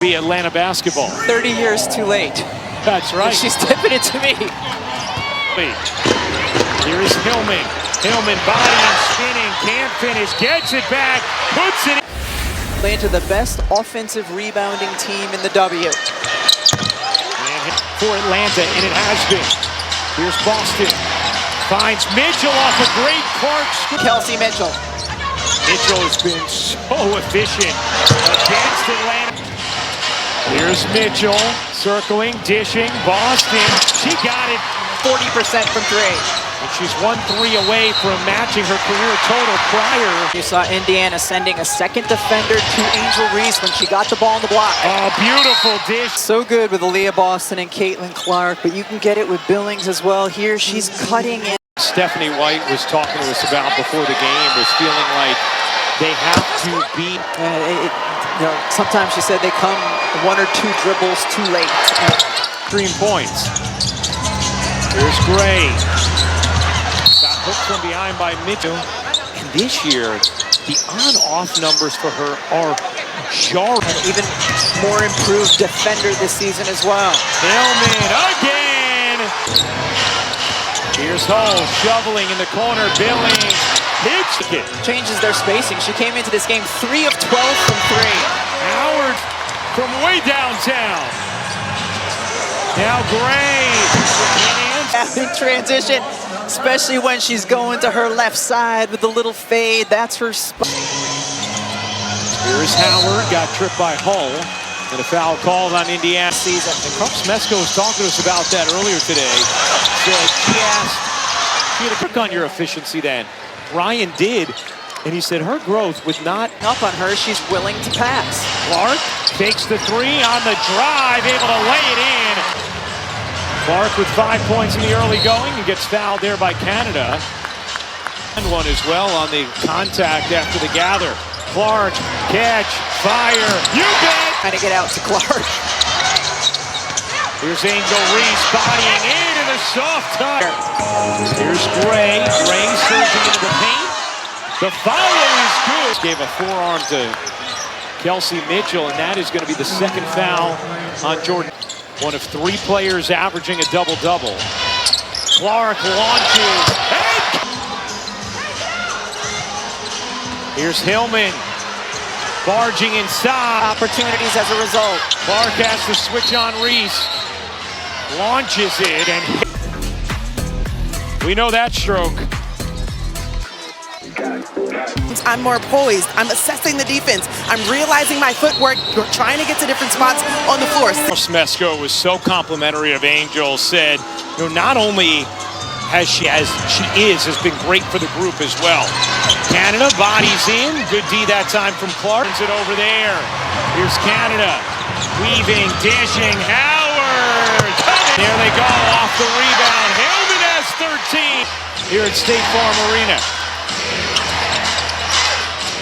Be Atlanta basketball. 30 years too late. That's right. And she's tipping it to me. Here's Hillman. Hillman body and spinning, can't finish, gets it back, puts it in. Atlanta, the best offensive rebounding team in the W. And for Atlanta, and it has been. Here's Boston. Finds Mitchell off a great corkscrew. Kelsey Mitchell. Mitchell has been so efficient against Atlanta. Here's Mitchell, circling, dishing, Boston. She got it. 40% from three. And she's 1-3 away from matching her career total prior. You saw Indiana sending a second defender to Angel Reese when she got the ball on the block. Oh, beautiful dish. So good with Aaliyah Boston and Caitlin Clark, but you can get it with Billings as well. Here she's cutting in. Stephanie White was talking to us about before the game, was feeling like they have to beat. Sometimes she said they come one or two dribbles too late. Extreme points. Here's Gray. Got hooked from behind by Mitchell. And this year, the on-off numbers for her are jarring. An even more improved defender this season as well. Hillman again. Here's Hull shoveling in the corner. Billings hits it. Changes their spacing. She came into this game 3 of 12 from three. Howard from way downtown. Now Gray. In transition, especially when she's going to her left side with the little fade. That's her spot. Here's Howard, got tripped by Hull, and a foul called on Indiana season. And Krupps Mesko was talking to us about that earlier today. Said she had a click on your efficiency then. Ryan did, and he said her growth was not up on her. She's willing to pass. Clark takes the three on the drive, able to lay it in. Clark with 5 points in the early going and gets fouled there by Canada. And one as well on the contact after the gather. Clark, catch, fire, you bet! Trying to get out to Clark. Here's Angel Reese bodying in and a soft touch. Here's Gray. Gray surging into the paint. The follow is good. Gave a forearm to Kelsey Mitchell, and that is going to be the second foul on Jordan. One of 3 players averaging a double-double. Clark launches. Here's Hillman. Barging inside. Opportunities as a result. Clark has to switch on Reese. Launches it, and we know that stroke. I'm more poised. I'm assessing the defense. I'm realizing my footwork. We're trying to get to different spots on the floor. Mesko was so complimentary of Angel, said, not only has has been great for the group as well. Canada bodies in. Good D that time from Clark. It over there. Here's Canada. Weaving, dishing, Howard. There they go, off the rebound. Hillman has 13 here at State Farm Arena.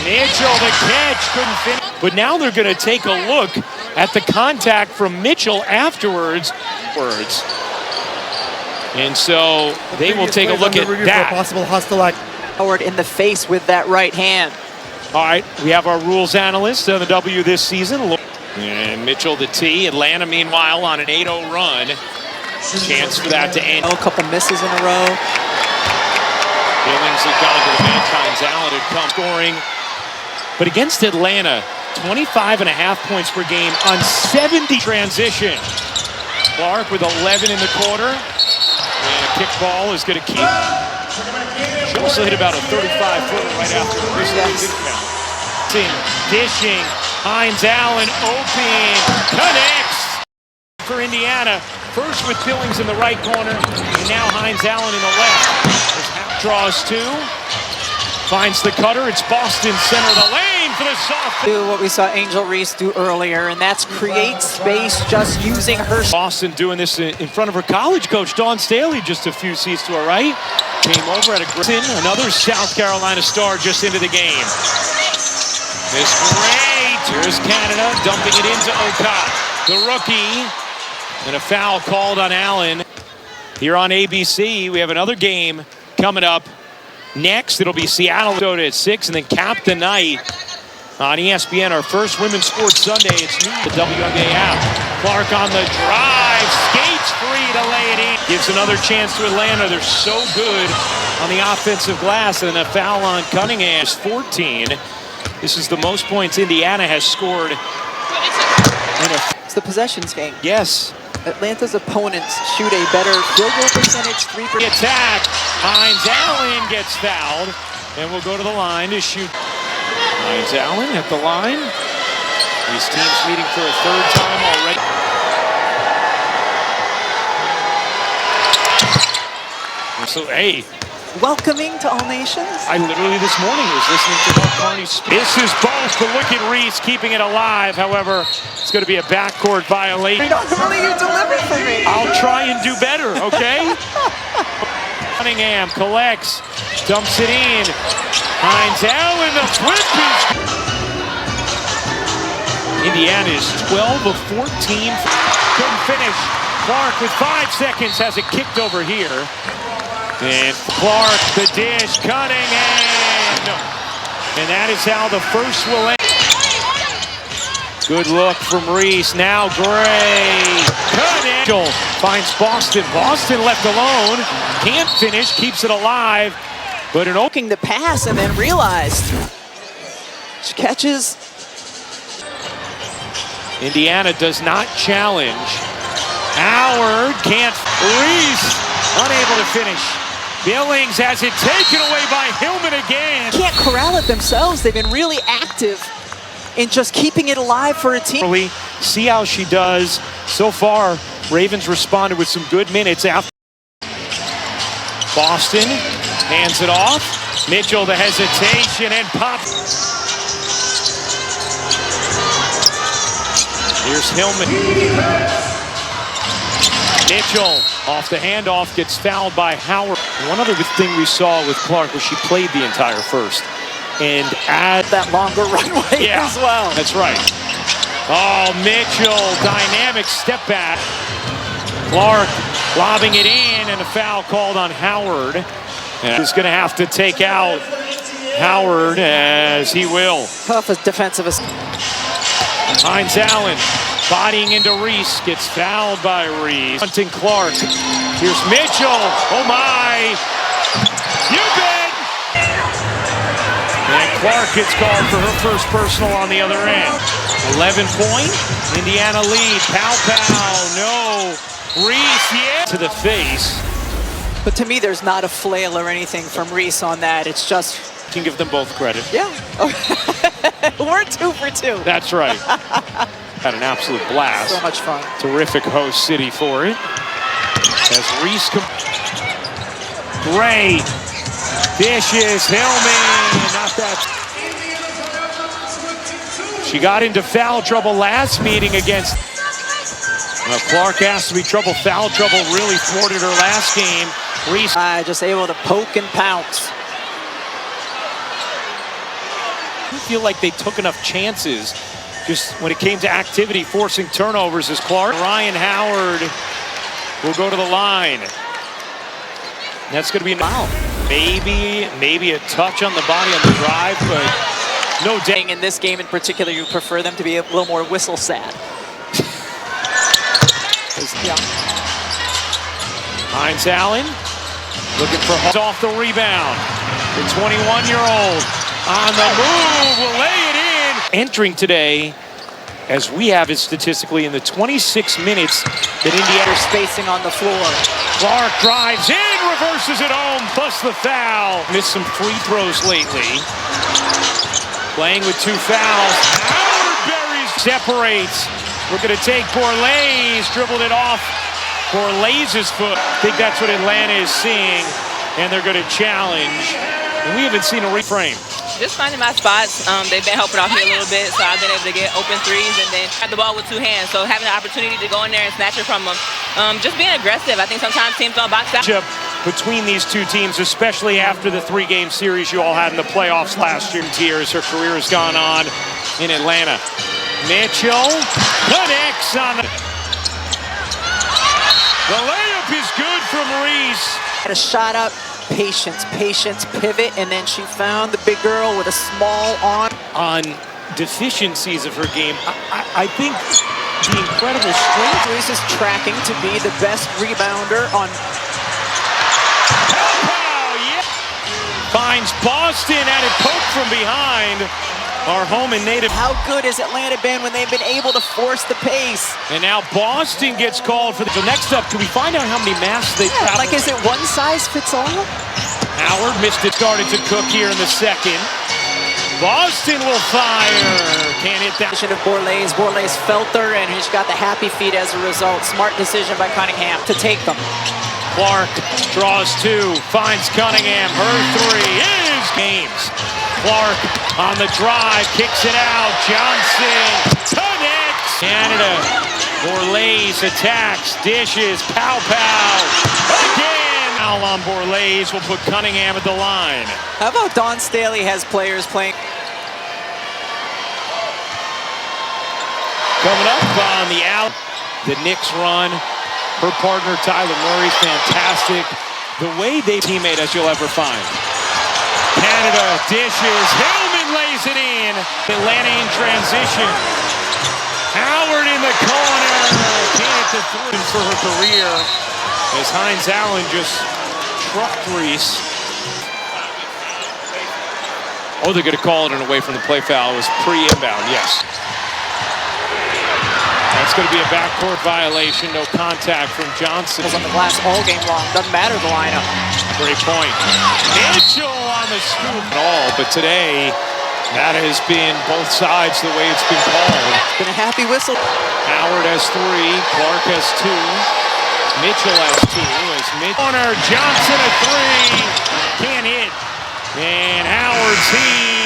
Mitchell, the catch, couldn't finish. But now they're going to take a look at the contact from Mitchell afterwards. And so they will take a look at that. Possible hostile act. Howard in the face with that right hand. All right, we have our rules analyst on the W this season. And Mitchell the T. Atlanta, meanwhile, on an 8-0 run. Chance for that to end. A couple misses in a row. Billings had gone to the bench. Hines Allen had come scoring. But against Atlanta, 25.5 points per game on 70 transition. Clark with 11 in the quarter. And a kick ball is going to keep. She also hit about a 35-footer right after the wrist count. Dishing. Hines Allen open. Connects for Indiana. First with Billings in the right corner. And now Hines Allen in the left. Draws 2. Finds the cutter. It's Boston center of the lane for the soft. Do what we saw Angel Reese do earlier, and that's create space just using her. Boston doing this in front of her college coach, Dawn Staley, just a few seats to her right. Came over at a another South Carolina star just into the game. It's great. Here's Canada dumping it into Okot, the rookie. And a foul called on Allen. Here on ABC, we have another game coming up. Next, it'll be Seattle at 6, and then cap the night On ESPN, our first Women's Sports Sunday. It's new, the WNBA app. Clark on the drive, skates free to lay it in. Gives another chance to Atlanta. They're so good on the offensive glass, and a foul on Cunningham. 14. This is the most points Indiana has scored. It's the possessions game. Yes. Atlanta's opponents shoot a better field goal percentage, 3%. Attack. Hines Allen gets fouled, and will go to the line to shoot. Hines Allen at the line. These teams meeting for a third time already. So, hey. Welcoming to all nations. I literally this morning was listening to Mark Carney speak. This is both, but look at Reese keeping it alive. However, it's going to be a backcourt violation. Normally you deliver for me. I'll try and do better, okay? Cunningham collects, dumps it in. Hines Allen, the flip is... Indiana is 12 of 14. Couldn't finish. Clark with 5 seconds has it kicked over here. And Clark, the dish, Cunningham. And that is how the first will end. Good look from Reese. Now Gray. Cunningham finds Boston. Boston left alone. Can't finish, keeps it alive. But an Looking to pass and then realized. She catches. Indiana does not challenge. Howard can't. Reese unable to finish. Billings has it taken away by Hillman again. Can't corral it themselves. They've been really active in just keeping it alive for a team. See how she does. So far, Ravens responded with some good minutes after. Boston hands it off. Mitchell, the hesitation, and pop. Here's Hillman. Mitchell off the handoff, gets fouled by Howard. One other good thing we saw with Clark was she played the entire first. And add that longer runway as well. That's right. Oh, Mitchell, dynamic step back. Clark lobbing it in, and a foul called on Howard. And he's going to have to take out Howard, as he will. Toughest defensive. Hines Allen bodying into Reese, gets fouled by Reese. Hunting Clark. Here's Mitchell. Oh my! You bet! And Clark gets called for her first personal on the other end. 11-point. Indiana lead. Pow. No. Reese, yeah. To the face. But to me, there's not a flail or anything from Reese on that. It's just... Can give them both credit. Yeah. We're 2 for 2. That's right. Had an absolute blast. So much fun. Terrific host city for it. As Reese Gray dishes, Hillman, not that. She got into foul trouble last meeting against. Well, Clark has to be foul trouble really thwarted her last game. Reese just able to poke and pounce. I feel like they took enough chances just when it came to activity, forcing turnovers as Clark. Ryan Howard will go to the line. That's going to be a foul. Maybe a touch on the body on the drive, but no doubt. In this game in particular, you prefer them to be a little more whistle sad. Hines Allen looking for off the rebound. The 21-year-old on the move will lay it in. Entering today, as we have it statistically, in the 26 minutes that Indiana's spacing on the floor. Clark drives in, reverses it home, plus the foul. Missed some free throws lately. Playing with 2 fouls. Howard buries, separates. We're going to take Borlase, dribbled it off. Borlase's foot. I think that's what Atlanta is seeing, and they're going to challenge. And we haven't seen a reframe. Just finding my spots. They've been helping out here a little bit, so I've been able to get open threes and then have the ball with 2 hands. So having the opportunity to go in there and snatch it from them. Just being aggressive. I think sometimes teams don't box out. Between these two teams, especially after the 3-game series you all had in the playoffs last year, as her career has gone on in Atlanta. Mitchell connects on the layup is good from Reese. Had a shot up. Patience, pivot, and then she found the big girl with a small on deficiencies of her game. I think the incredible strength. Reese is tracking to be the best rebounder on. Finds Boston at a poke from behind. Our home and native. How good has Atlanta been when they've been able to force the pace? And now Boston gets called for the. So next up, can we find out how many masks they travel? Like, is it one size fits all? Howard missed it, started to cook here in the second. Boston will fire. Can't hit that. Of Borlase felt her, and he's got the happy feet as a result. Smart decision by Cunningham to take them. Clark draws two, finds Cunningham. Her three is games. Clark on the drive, kicks it out. Johnson connects. Canada. Borlase attacks, dishes, pow. Again. Foul on Borlase will put Cunningham at the line. How about Dawn Staley has players playing? Coming up on the out, the Knicks run. Her partner, Tyler Murray's fantastic. The way they teammate as you'll ever find. Canada dishes. Hillman lays it in. Atlanta in transition. Howard in the corner. Can't hit the three for her career. As Hines Allen just trucked Reese. Oh, they're going to call it an away from the play foul. It was pre-inbound, yes. That's going to be a backcourt violation. No contact from Johnson. On the glass all game long. Doesn't matter the lineup. Great point. Mitchell on the scoop at all, but today that has been both sides the way it's been called. Been a happy whistle. Howard has three. Clark has two. Mitchell has two. As Corner, Johnson a three. Can't hit. And Howard's he.